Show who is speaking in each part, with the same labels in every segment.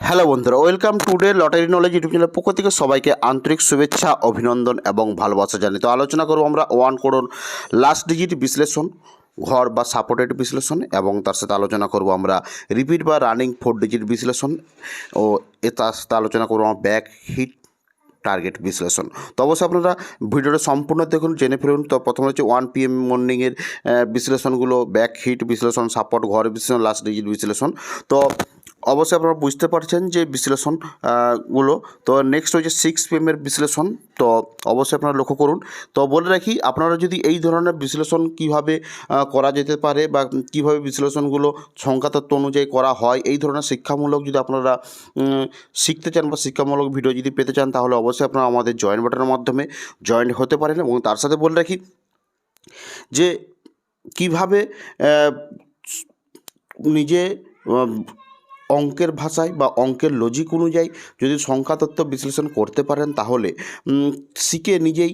Speaker 1: Hello বন্ধুরা, welcome today lottery knowledge YouTube চ্যানেলের পক্ষ থেকে সবাইকে আন্তরিক শুভেচ্ছা, অভিনন্দন এবং ভালোবাসা জানি। তো আলোচনা করবো আমরা 1 করোড় লাস্ট ডিজিট বিশ্লেষণ, ঘর বা সাপোর্টেড বিশ্লেষণ, এবং তার সাথে আলোচনা করব আমরা রিপিট বা রানিং 4 ডিজিট বিশ্লেষণ, ও তার সাথে আলোচনা করবো আমরা ব্যাক হিট টার্গেট বিশ্লেষণ। তো অবশ্যই আপনারা ভিডিওটা সম্পূর্ণ দেখুন, জেনে ফেলুন। তো প্রথমে হচ্ছে 1 PM মর্নিংয়ের বিশ্লেষণগুলো, ব্যাক হিট বিশ্লেষণ, সাপোর্ট, ঘর বিশ্লেষণ, লাস্ট ডিজিট বিশ্লেষণ। তো অবশ্যই আপনারা বুঝতে পারছেন যে বিশ্লেষণ গুলো। তো নেক্সট হচ্ছে 6 PM এর বিশ্লেষণ। তো অবশ্যই আপনারা লক্ষ্য করুন। তো বলে রাখি, আপনারা যদি এই ধরনের বিশ্লেষণ কীভাবে করা যেতে পারে বা কীভাবে বিশ্লেষণগুলো সংখ্যাতত্ত্ব অনুযায়ী করা হয়, এই ধরনের শিক্ষামূলক যদি আপনারা শিখতে চান বা শিক্ষামূলক ভিডিও যদি পেতে চান, তাহলে অবশ্যই আপনারা আমাদের জয়েন বাটনের মাধ্যমে জয়েন হতে পারেন। এবং তার সাথে বলে রাখি যে কীভাবে নিজে অঙ্কের ভাষায় বা অঙ্কের লজিক অনুযায়ী যদি সংখ্যাতত্ত্ব বিশ্লেষণ করতে পারেন, তাহলে শিখে নিজেই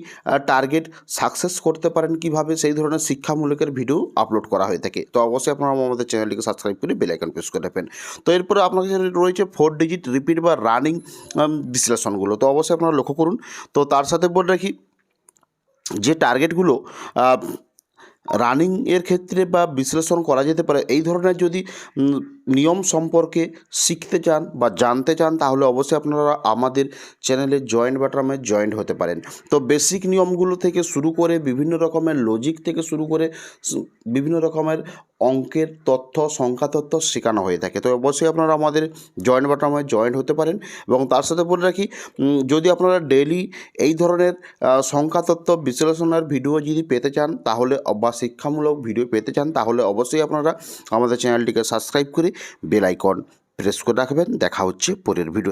Speaker 1: টার্গেট সাকসেস করতে পারেন কীভাবে, সেই ধরনের শিক্ষামূলকের ভিডিও আপলোড করা হয়ে থাকে। তো অবশ্যই আপনারা আমাদের চ্যানেলটিকে সাবস্ক্রাইব করে বেল আইকন প্রেস করে রাখবেন। তো এরপরে আপনার কাছে রয়েছে 4 ডিজিট রিপিট বা রানিং বিশ্লেষণগুলো। তো অবশ্যই আপনারা লক্ষ্য করুন। তো তার সাথে বলে রাখি যে টার্গেটগুলো রানিংয়ের ক্ষেত্রে বা বিশ্লেষণ করা যেতে পারে, এই ধরনের যদি নিয়ম সম্পর্কে শিখতে চান বা জানতে চান, তাহলে অবশ্যই আপনারা আমাদের চ্যানেলের জয়েন্ট বাটনে জয়েন্ট হতে পারেন। তো বেসিক নিয়মগুলো থেকে শুরু করে বিভিন্ন রকমের লজিক থেকে শুরু করে বিভিন্ন রকমের অঙ্কের তথ্য, সংখ্যা তথ্য শেখানো হয়ে থাকে। তো অবশ্যই আপনারা আমাদের জয়েন্ট বাটনে জয়েন্ট হতে পারেন। এবং তার সাথে বলে রাখি, যদি আপনারা ডেইলি এই ধরনের সংখ্যা তথ্য বিশ্লেষণের ভিডিও যদি পেতে চান, তাহলে বা শিক্ষামূলক ভিডিও পেতে চান, তাহলে অবশ্যই আপনারা আমাদের চ্যানেলটিকে সাবস্ক্রাইব করে বেল আইকন প্রেস করে রাখবেন। দেখা হচ্ছে পরের ভিডিও।